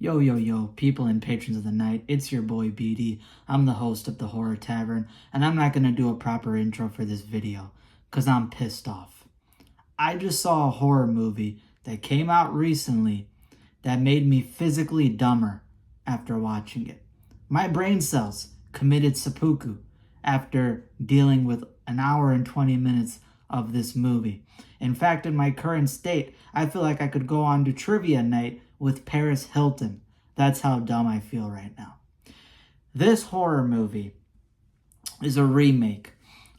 Yo, yo, yo, people and patrons of the night, it's your boy BD. I'm the host of the Horror Tavern, and I'm not going to do a proper intro for this video, because I'm pissed off. I just saw a horror movie that came out recently that made me physically dumber after watching it. My brain cells committed seppuku after dealing with an hour and 20 minutes of this movie. In fact, in my current state, I feel like I could go on to trivia night with Paris Hilton. That's how dumb I feel right now. This horror movie is a remake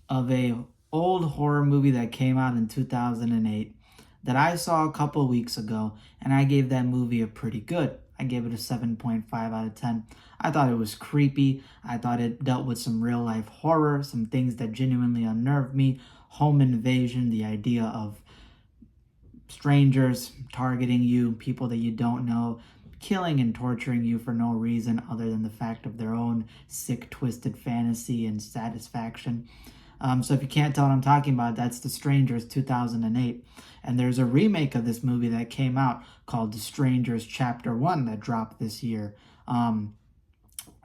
of a old horror movie that came out in 2008 that I saw a couple weeks ago, and I gave that movie a pretty good. I gave it a 7.5 out of 10. I thought it was creepy. I thought it dealt with some real life horror, some things that genuinely unnerved me. Home invasion, the idea of strangers targeting you, people that you don't know, killing and torturing you for no reason other than the fact of their own sick, twisted fantasy and satisfaction. So if you can't tell what I'm talking about, that's The Strangers 2008. And there's a remake of this movie that came out called The Strangers Chapter 1 that dropped this year. And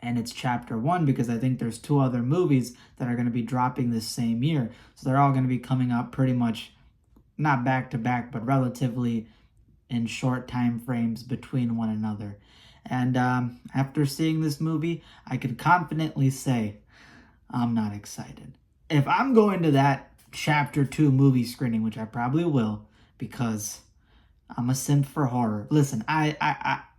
it's Chapter 1 because I think there's two other movies that are going to be dropping this same year. So they're all going to be coming out pretty much, not back to back, but relatively in short time frames between one another. And after seeing this movie, I can confidently say I'm not excited. If I'm going to that Chapter 2 movie screening, which I probably will, because I'm a simp for horror. Listen, I'm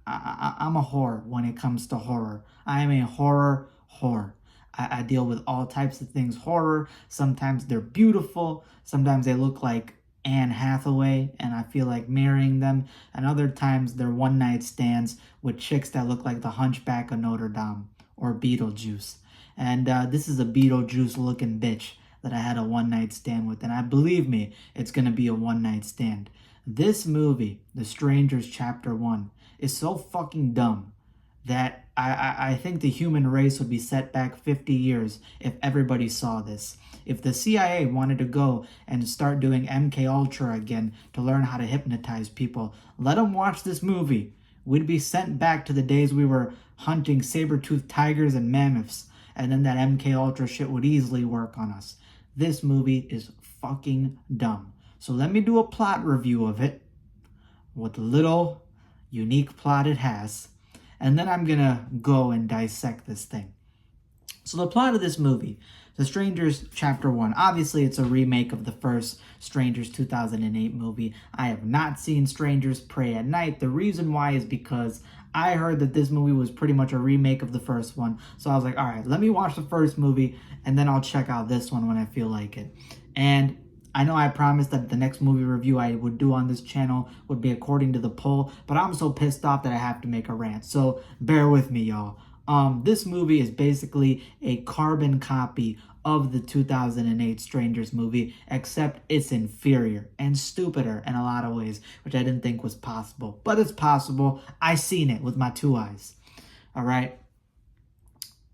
a whore when it comes to horror. I am a horror whore. I deal with all types of things horror. Sometimes they're beautiful. Sometimes they look like Anne Hathaway, and I feel like marrying them. And other times they're one-night stands with chicks that look like the Hunchback of Notre Dame or Beetlejuice. And this is a Beetlejuice-looking bitch that I had a one-night stand with. And believe me, it's going to be a one-night stand. This movie, The Strangers Chapter 1, is so fucking dumb that I think the human race would be set back 50 years if everybody saw this. If the CIA wanted to go and start doing MK Ultra again to learn how to hypnotize people, let them watch this movie. We'd be sent back to the days we were hunting saber-toothed tigers and mammoths, and then that MK Ultra shit would easily work on us. This movie is fucking dumb. So let me do a plot review of it, what little unique plot it has, and then I'm gonna go and dissect this thing. So the plot of this movie, The Strangers Chapter 1, obviously it's a remake of the first Strangers 2008 movie. I have not seen Strangers Prey at Night. The reason why is because I heard that this movie was pretty much a remake of the first one. So I was like, all right, let me watch the first movie and then I'll check out this one when I feel like it. And I know I promised that the next movie review I would do on this channel would be according to the poll, but I'm so pissed off that I have to make a rant. So bear with me, y'all. This movie is basically a carbon copy of the 2008 Strangers movie, except it's inferior and stupider in a lot of ways, which I didn't think was possible. But it's possible. I seen it with my two eyes. All right.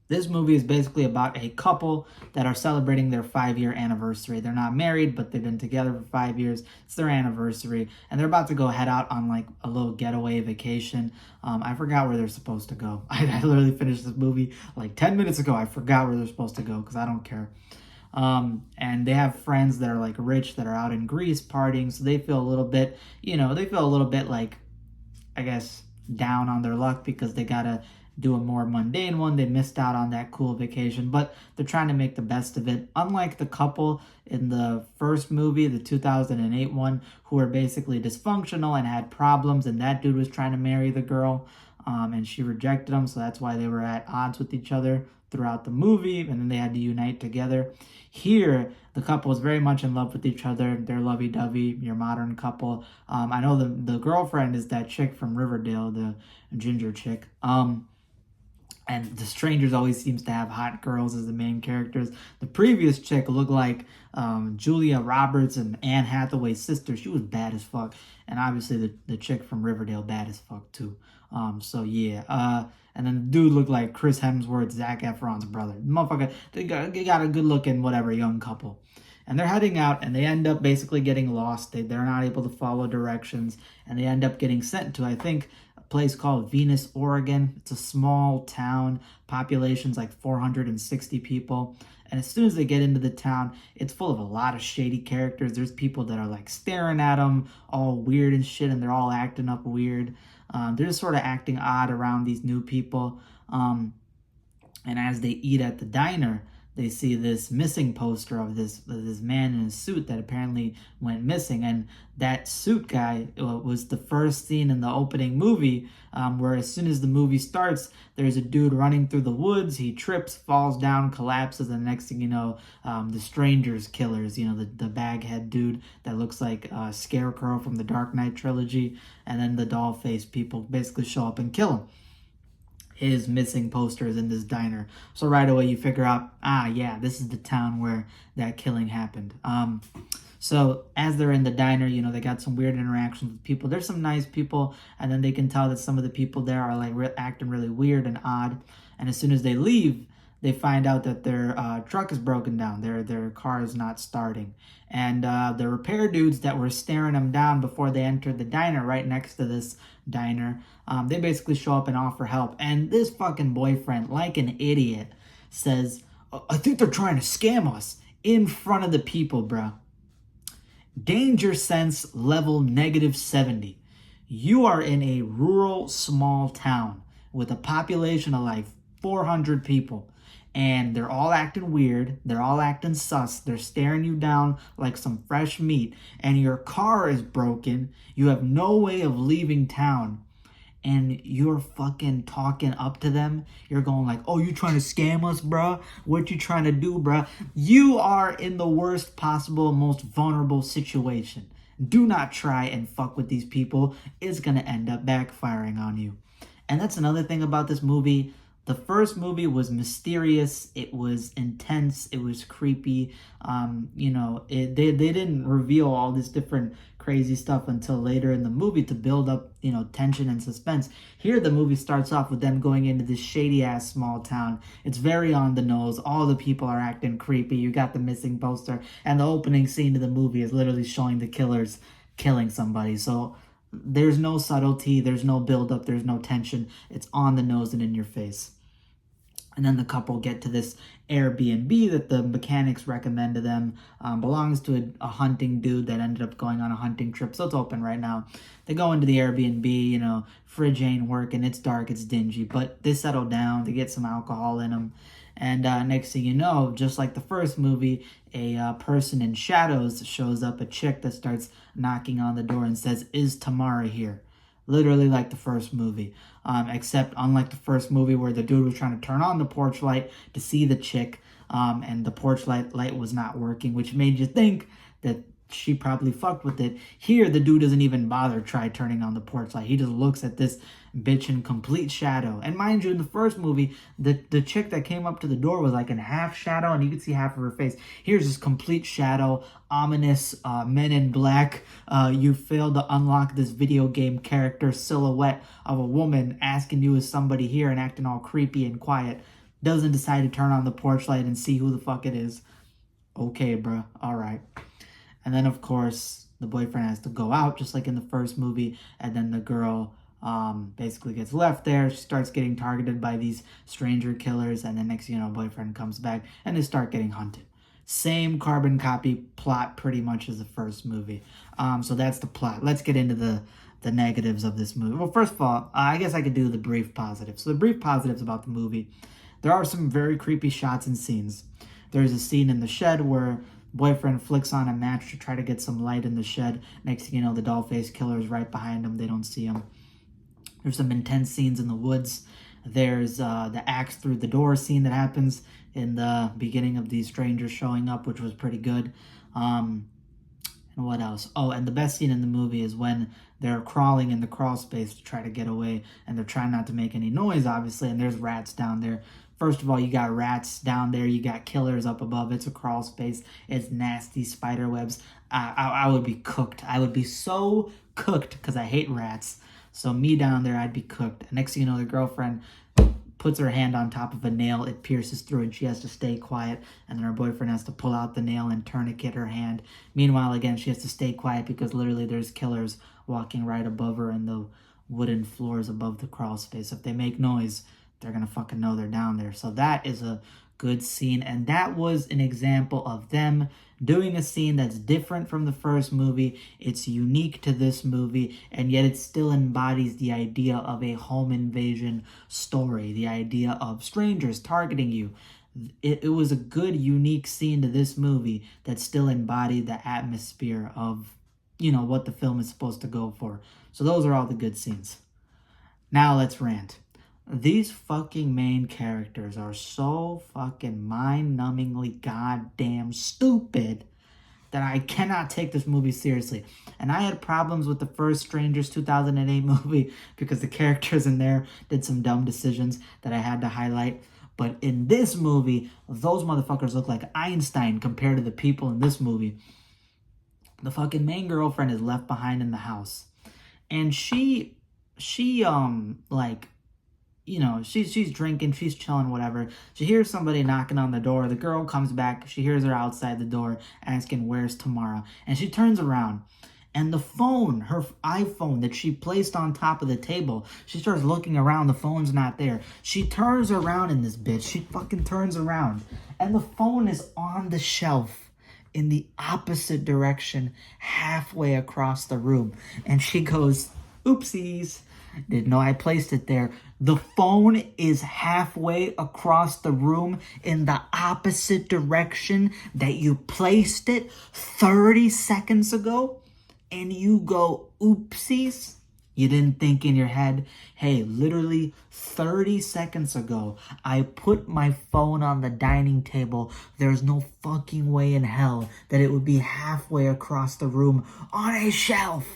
This movie is basically about a couple that are celebrating their 5-year anniversary. They're not married, but they've been together for 5 years. It's their anniversary, and they're about to go head out on like a little getaway vacation. I forgot where they're supposed to go. I literally finished this movie like 10 minutes ago. I forgot where they're supposed to go because I don't care. And they have friends that are like rich that are out in Greece partying, so they feel a little bit, like, I guess, down on their luck because they gotta do a more mundane one. They missed out on that cool vacation, but they're trying to make the best of it. Unlike the couple in the first movie, the 2008 one, who were basically dysfunctional and had problems, and that dude was trying to marry the girl, and she rejected him, so that's why they were at odds with each other throughout the movie, and then they had to unite together. Here, the couple is very much in love with each other. They're lovey-dovey, your modern couple. I know the girlfriend is that chick from Riverdale, the ginger chick. And The Strangers always seems to have hot girls as the main characters. The previous chick looked like Julia Roberts and Anne Hathaway's sister. She was bad as fuck. And obviously the chick from Riverdale bad as fuck too. So yeah. And then the dude looked like Chris Hemsworth, Zac Efron's brother. Motherfucker, they got a good looking whatever young couple. And they're heading out, and they end up basically getting lost. They're not able to follow directions, and they end up getting sent to, I think, place called Venus, Oregon. It's a small town, population's like 460 people. And as soon as they get into the town, it's full of a lot of shady characters. There's people that are like staring at them, all weird and shit, and they're all acting up weird. They're just sort of acting odd around these new people. And as they eat at the diner, they see this missing poster of this man in a suit that apparently went missing. And that suit guy was the first scene in the opening movie, where as soon as the movie starts, there's a dude running through the woods. He trips, falls down, collapses, and the next thing you know, the Strangers killers, you know, the baghead dude that looks like Scarecrow from the Dark Knight trilogy, and then the doll-faced people basically show up and kill him. His missing posters in this diner. So right away you figure out, yeah, this is the town where that killing happened. So as they're in the diner, you know, they got some weird interactions with people. There's some nice people, and then they can tell that some of the people there are like acting really weird and odd. And as soon as they leave, they find out that their truck is broken down. Their car is not starting. And the repair dudes that were staring them down before they entered the diner, right next to this diner, they basically show up and offer help. And this fucking boyfriend, like an idiot, says, I think they're trying to scam us in front of the people, bro. Danger sense level -70. You are in a rural small town with a population of like 400 people. And they're all acting weird. They're all acting sus. They're staring you down like some fresh meat. And your car is broken. You have no way of leaving town. And you're fucking talking up to them. You're going like, oh, you trying to scam us, bruh? What you trying to do, bruh? You are in the worst possible, most vulnerable situation. Do not try and fuck with these people. It's going to end up backfiring on you. And that's another thing about this movie. The first movie was mysterious, it was intense, it was creepy. You know, they didn't reveal all this different crazy stuff until later in the movie to build up, you know, tension and suspense. Here, the movie starts off with them going into this shady-ass small town. It's very on the nose. All the people are acting creepy. You got the missing poster, and the opening scene of the movie is literally showing the killers killing somebody. So there's no subtlety, there's no build-up, there's no tension. It's on the nose and in your face. And then the couple get to this Airbnb that the mechanics recommend to them. Belongs to a hunting dude that ended up going on a hunting trip. So it's open right now. They go into the Airbnb, you know, fridge ain't working. It's dark, it's dingy. But they settle down. They get some alcohol in them. And next thing you know, just like the first movie, a person in shadows shows up, a chick that starts knocking on the door and says, "Is Tamara here?" Literally like the first movie. Except unlike the first movie where the dude was trying to turn on the porch light to see the chick, and the porch light was not working, which made you think that she probably fucked with it. Here, the dude doesn't even bother try turning on the porch light. He just looks at this bitch in complete shadow. And mind you, in the first movie, the chick that came up to the door was like in half shadow, and you could see half of her face. Here's this complete shadow, ominous Men in Black. You failed to unlock this video game character silhouette of a woman asking you, is somebody here, and acting all creepy and quiet. Doesn't decide to turn on the porch light and see who the fuck it is. Okay, bruh. All right. And then, of course, the boyfriend has to go out, just like in the first movie. And then the girl basically gets left there. She starts getting targeted by these stranger killers. And then next thing you know, boyfriend comes back and they start getting hunted. Same carbon copy plot pretty much as the first movie. So that's the plot. Let's get into the negatives of this movie. Well, first of all, I guess I could do the brief positives. So the brief positives about the movie. There are some very creepy shots and scenes. There's a scene in the shed where boyfriend flicks on a match to try to get some light in the shed. Next thing you know, the doll-faced killer is right behind him. They don't see him. There's some intense scenes in the woods. There's the axe through the door scene that happens in the beginning of these strangers showing up, which was pretty good. And what else? Oh, and the best scene in the movie is when they're crawling in the crawl space to try to get away, and they're trying not to make any noise, obviously, and there's rats down there. First of all, you got rats down there. You got killers up above. It's a crawl space. It's nasty spider webs. I would be cooked. I would be so cooked because I hate rats. So me down there, I'd be cooked. Next thing you know, the girlfriend puts her hand on top of a nail. It pierces through and she has to stay quiet. And then her boyfriend has to pull out the nail and tourniquet her hand. Meanwhile, again, she has to stay quiet because literally there's killers walking right above her in the wooden floors above the crawl space. If they make noise, they're gonna fucking know they're down there. So that is a good scene, and that was an example of them doing a scene that's different from the first movie. It's unique to this movie, and yet it still embodies the idea of a home invasion story, the idea of strangers targeting you. It was a good, unique scene to this movie that still embodied the atmosphere of, what the film is supposed to go for. So those are all the good scenes. Now let's rant. These fucking main characters are so fucking mind-numbingly goddamn stupid that I cannot take this movie seriously. And I had problems with the first Strangers 2008 movie because the characters in there did some dumb decisions that I had to highlight. But in this movie, those motherfuckers look like Einstein compared to the people in this movie. The fucking main girlfriend is left behind in the house. And she's drinking, she's chilling, whatever. She hears somebody knocking on the door. The girl comes back. She hears her outside the door asking, "Where's Tamara?" And she turns around. And the phone, her iPhone that she placed on top of the table, she starts looking around. The phone's not there. She turns around in this bitch. She fucking turns around. And the phone is on the shelf in the opposite direction, halfway across the room. And she goes, "Oopsies. Didn't know I placed it there." The phone is halfway across the room in the opposite direction that you placed it 30 seconds ago. And you go, "Oopsies." You didn't think in your head, hey, literally 30 seconds ago, I put my phone on the dining table. There's no fucking way in hell that it would be halfway across the room on a shelf.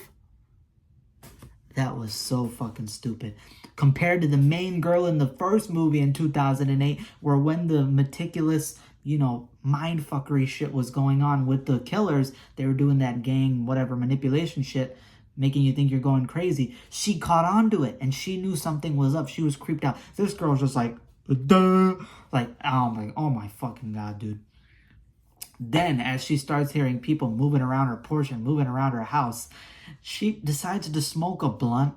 That was so fucking stupid. Compared to the main girl in the first movie in 2008, where when the meticulous, mindfuckery shit was going on with the killers, they were doing that gang, whatever, manipulation shit, making you think you're going crazy. She caught on to it, and she knew something was up. She was creeped out. This girl's just like, duh. Like, oh my fucking God, dude. Then, as she starts hearing people moving around her portion, moving around her house, she decides to smoke a blunt.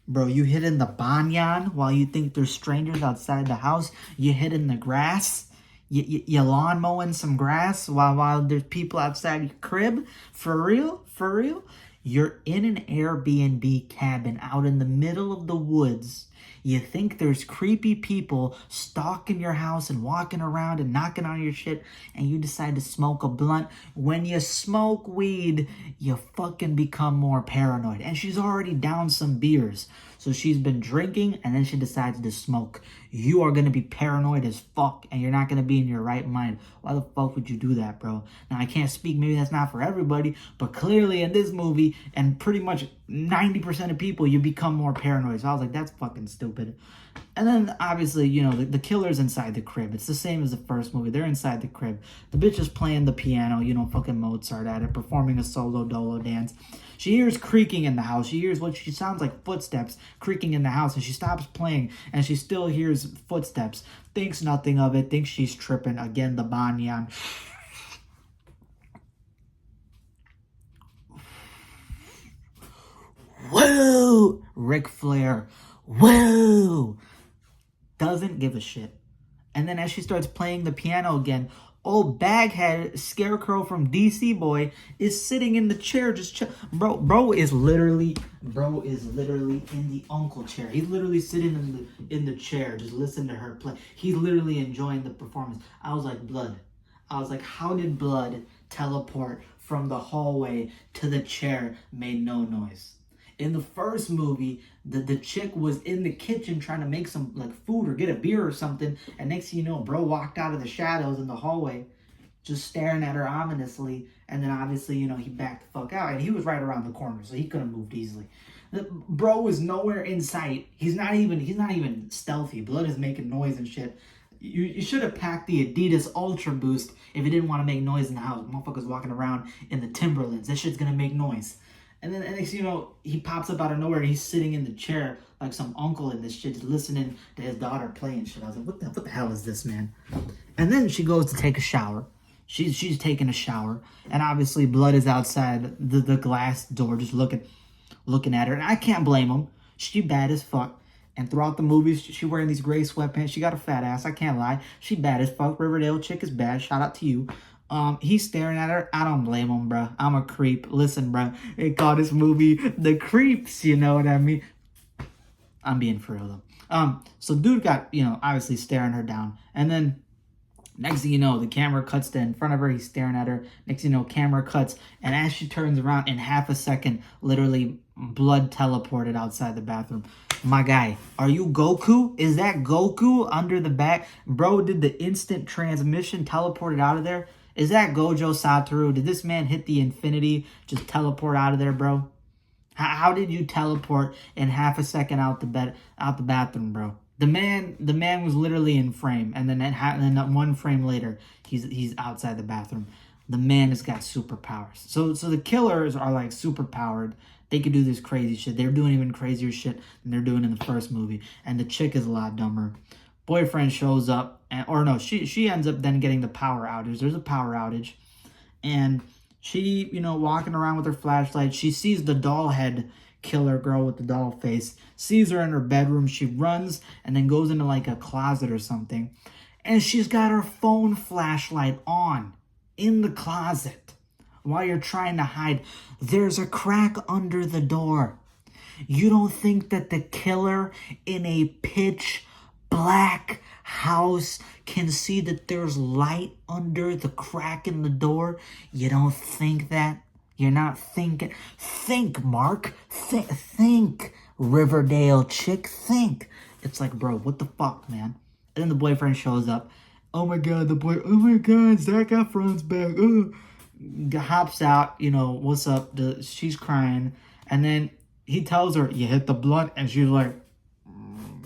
Bro, you hitting the banyan while you think there's strangers outside the house? You hitting the grass? You lawn mowing some grass while there's people outside your crib? For real? For real? You're in an Airbnb cabin out in the middle of the woods. You think there's creepy people stalking your house and walking around and knocking on your shit, and you decide to smoke a blunt. When you smoke weed, you fucking become more paranoid. And she's already down some beers. So she's been drinking, and then she decides to smoke. You are going to be paranoid as fuck, and you're not going to be in your right mind. Why the fuck would you do that, bro? Now, I can't speak. Maybe that's not for everybody, but clearly in this movie, and pretty much 90% of people, you become more paranoid. So I was like, that's fucking stupid. And then, obviously, the killer's inside the crib. It's the same as the first movie. They're inside the crib. The bitch is playing the piano, fucking Mozart at it, performing a solo dolo dance. She hears creaking in the house. She hears what she sounds like footsteps creaking in the house, and she stops playing, and she still hears footsteps. Thinks nothing of it. Thinks she's tripping. Again, the banyan. Woo! Ric Flair. Woo! Doesn't give a shit. And then as she starts playing the piano again, old Baghead Scarecrow from DC Boy is sitting in the chair just chill. Bro is literally in the uncle chair. He's literally sitting in the chair just listening to her play. He's literally enjoying the performance. I was like, blood. I was like, how did blood teleport from the hallway to the chair? Made no noise. In the first movie, the chick was in the kitchen trying to make some food or get a beer or something, and next thing you know, bro walked out of the shadows in the hallway, just staring at her ominously, and then obviously, he backed the fuck out, and he was right around the corner, so he couldn't move easily. The bro was nowhere in sight. He's not even stealthy. Blood is making noise and shit. You should have packed the Adidas Ultra Boost if you didn't want to make noise in the house. Motherfuckers walking around in the Timberlands. That shit's gonna make noise. And then next he pops up out of nowhere and he's sitting in the chair like some uncle in this shit, just listening to his daughter playing shit. I was like, what the hell is this, man? And then she goes to take a shower. She's taking a shower, and obviously blood is outside the glass door, just looking at her. And I can't blame him. She bad as fuck. And throughout the movies, she wearing these gray sweatpants. She got a fat ass. I can't lie. She bad as fuck. Riverdale chick is bad. Shout out to you. He's staring at her. I don't blame him, bro. I'm a creep. Listen, bro. They call this movie The Creeps. You know what I mean? I'm being for real though. So dude got, obviously staring her down, and then next thing you know, the camera cuts to in front of her. He's staring at her. Next thing you know, camera cuts. And as she turns around, in half a second, literally blood teleported outside the bathroom. My guy, are you Goku? Is that Goku under the back? Bro, did the instant transmission teleported out of there? Is that Gojo Satoru? Did this man hit the infinity, just teleport out of there, bro? How did you teleport in half a second out the bathroom, bro? The man was literally in frame, and then one frame later, he's outside the bathroom. The man has got superpowers. So the killers are like superpowered. They could do this crazy shit. They're doing even crazier shit than they're doing in the first movie. And the chick is a lot dumber. Boyfriend shows up, she ends up then getting the power outage. There's a power outage, and she, walking around with her flashlight, she sees the doll head killer girl with the doll face, sees her in her bedroom. She runs and then goes into like a closet or something, and she's got her phone flashlight on in the closet while you're trying to hide. There's a crack under the door. You don't think that the killer in a pitch black house can see that there's light under the crack in the door? You don't think that? You're not thinking. Think, Mark. Think, Riverdale chick. Think. It's like, bro, what the fuck, man? And then the boyfriend shows up. Oh my god, oh my god, Zac Efron's back. Hops out, what's up? She's crying. And then he tells her, you hit the blunt. And she's like,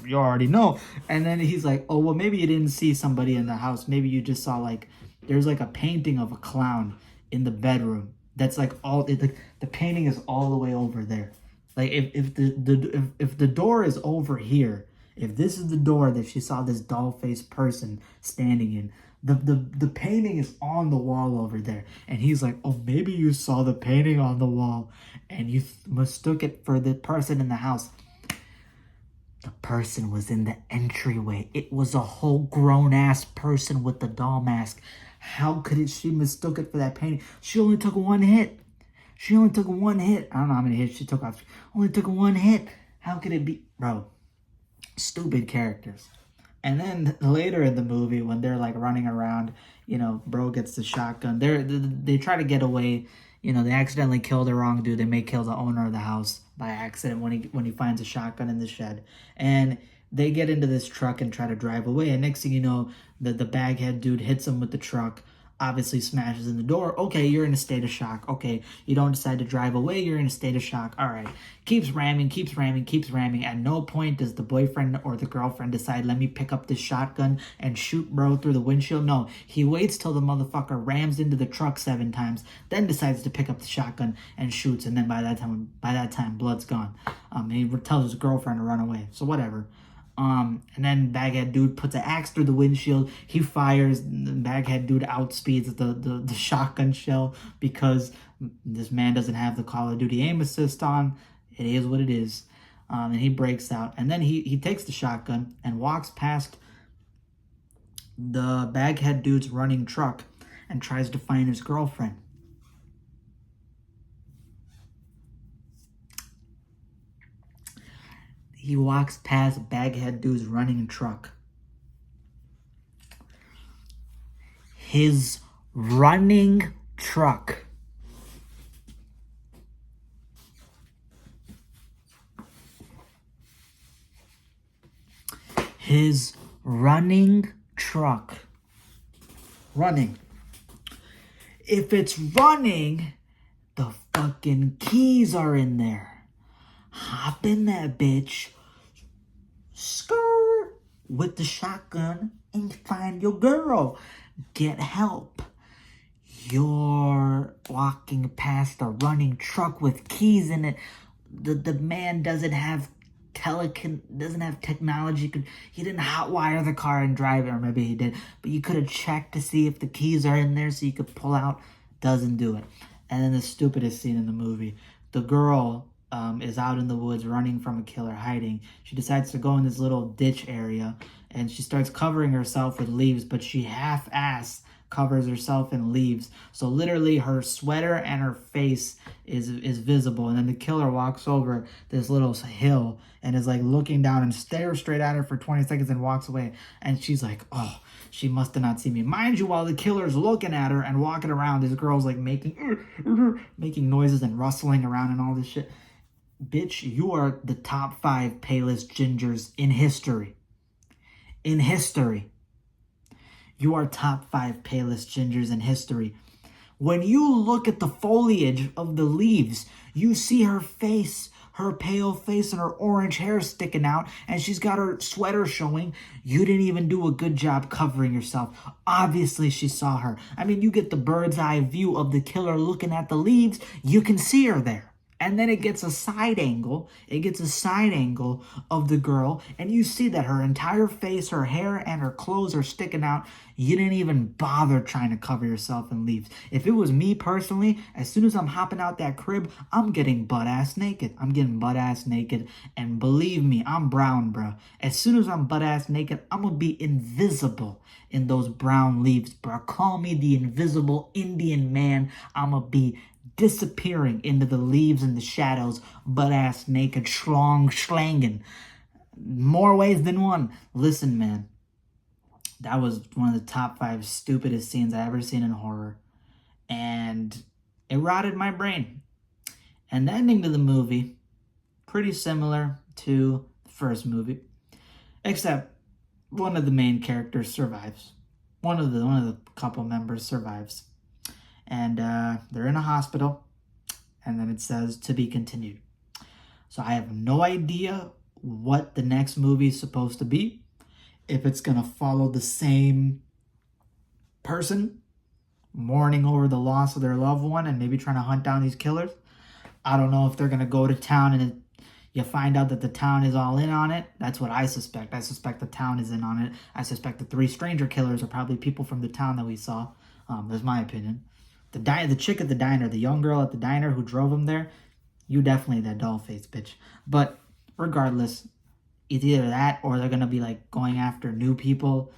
you already know. And then he's like, oh, well, maybe you didn't see somebody in the house. Maybe you just saw there's a painting of a clown in the bedroom. That's the painting is all the way over there. Like if the door is over here, if this is the door that she saw this doll-faced person standing in, the painting is on the wall over there. And he's like, oh, maybe you saw the painting on the wall and you mistook it for the person in the house. The person was in the entryway. It was a whole grown-ass person with the doll mask. How could she mistook it for that painting? She only took one hit. I don't know how many hits she took off. Only took one hit. How could it be? Bro, stupid characters. And then later in the movie, when they're running around, bro gets the shotgun. They try to get away. They accidentally kill the wrong dude. They may kill the owner of the house by accident when he finds a shotgun in the shed. And they get into this truck and try to drive away. And next thing you know, the baghead dude hits him with the truck, obviously smashes in the door. Okay, you're in a state of shock. Okay, you don't decide to drive away. You're in a state of shock. All right. Keeps ramming. At no point does the boyfriend or the girlfriend decide, let me pick up this shotgun and shoot bro through the windshield. No, he waits till the motherfucker rams into the truck 7 times, then decides to pick up the shotgun and shoots. And then by that time, blood's gone. And he tells his girlfriend to run away. So whatever. And then Baghead dude puts an axe through the windshield. He fires. The Baghead dude outspeeds the shotgun shell because this man doesn't have the Call of Duty aim assist on. It is what it is. And he breaks out. And then he takes the shotgun and walks past the Baghead dude's running truck and tries to find his girlfriend. He walks past Baghead dude's running truck. His running truck. His running truck. Running. If it's running, the fucking keys are in there. Hop in that bitch, skirt, with the shotgun and find your girl. Get help. You're walking past a running truck with keys in it. The man doesn't have doesn't have technology. He didn't hotwire the car and drive it, or maybe he did, but you could have checked to see if the keys are in there so you could pull out. Doesn't do it. And then the stupidest scene in the movie, the girl is out in the woods running from a killer, hiding. She decides to go in this little ditch area, and she starts covering herself with leaves, but she half-ass covers herself in leaves. So literally her sweater and her face is visible. And then the killer walks over this little hill and is like looking down and stares straight at her for 20 seconds and walks away. And she's like, oh, she must have not seen me. Mind you, while the killer's looking at her and walking around, this girl's like making noises and rustling around and all this shit. Bitch, you are the top 5 palest gingers in history. In history. You are top 5 palest gingers in history. When you look at the foliage of the leaves, you see her face, her pale face, and her orange hair sticking out, and she's got her sweater showing. You didn't even do a good job covering yourself. Obviously, she saw her. I mean, you get the bird's eye view of the killer looking at the leaves. You can see her there. And then it gets a side angle. It gets a side angle of the girl. And you see that her entire face, her hair, and her clothes are sticking out. You didn't even bother trying to cover yourself in leaves. If it was me personally, as soon as I'm hopping out that crib, I'm getting butt-ass naked. I'm getting butt-ass naked. And believe me, I'm brown, bro. As soon as I'm butt-ass naked, I'm going to be invisible in those brown leaves, bro. Call me the invisible Indian man. I'm going to be disappearing into the leaves and the shadows, butt-ass naked, slanging. More ways than one. Listen, man, that was one of the top 5 stupidest scenes I ever seen in horror. And it rotted my brain. And the ending to the movie, pretty similar to the first movie, except one of the main characters survives. One of the couple members survives. And they're in a hospital, and then it says to be continued. So I have no idea what the next movie is supposed to be, if it's going to follow the same person mourning over the loss of their loved one and maybe trying to hunt down these killers. I don't know if they're going to go to town and you find out that the town is all in on it. That's what I suspect. I suspect the town is in on it. I suspect the 3 stranger killers are probably people from the town that we saw. That's my opinion. The chick at the diner, the young girl at the diner who drove him there, you definitely that doll-faced bitch. But regardless, it's either that or they're going to be like going after new people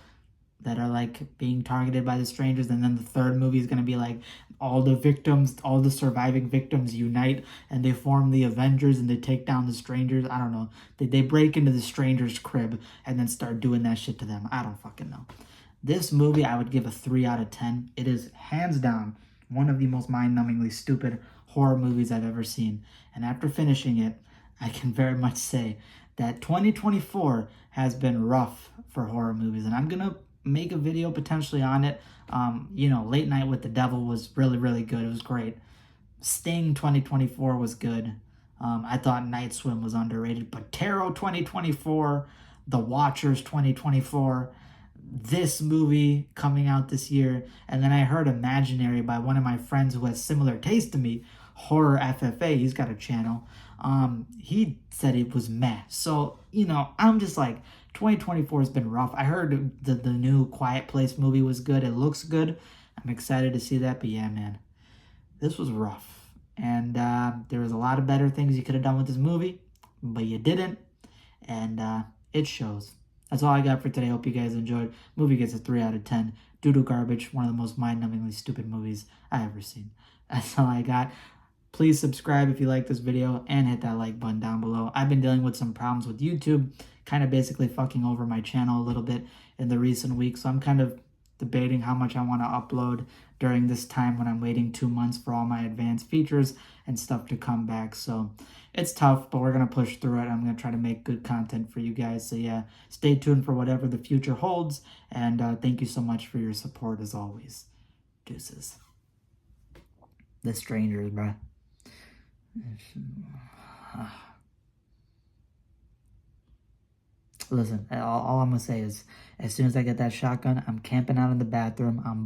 that are like being targeted by the strangers. And then the third movie is going to be like all the victims, all the surviving victims unite and they form the Avengers and they take down the strangers. I don't know. They break into the stranger's crib and then start doing that shit to them. I don't fucking know. This movie, I would give a 3 out of 10. It is hands down one of the most mind-numbingly stupid horror movies I've ever seen. And after finishing it, I can very much say that 2024 has been rough for horror movies. And I'm going to make a video potentially on it. Late Night with the Devil was really, really good. It was great. Sting 2024 was good. I thought Night Swim was underrated. But Tarot 2024, The Watchers 2024, this movie coming out this year, and then I heard Imaginary by one of my friends who has similar taste to me, Horror FFA, he's got a channel. He said it was meh. So, I'm just like, 2024 has been rough. I heard the new Quiet Place movie was good. It looks good. I'm excited to see that, but yeah, man, this was rough. And there was a lot of better things you could have done with this movie, but you didn't, and it shows. That's all I got for today. Hope you guys enjoyed. Movie gets a 3 out of 10. Doodle garbage. One of the most mind-numbingly stupid movies I ever seen. That's all I got. Please subscribe if you like this video and hit that like button down below. I've been dealing with some problems with YouTube, kind of basically fucking over my channel a little bit in the recent weeks. So I'm kind of debating how much I want to upload during this time when I'm waiting 2 months for all my advanced features and stuff to come back. So it's tough, but we're going to push through it. I'm going to try to make good content for you guys. So yeah, stay tuned for whatever the future holds. And thank you so much for your support as always. Deuces. The strangers, bruh. Listen, all I'm going to say is as soon as I get that shotgun, I'm camping out in the bathroom. I'm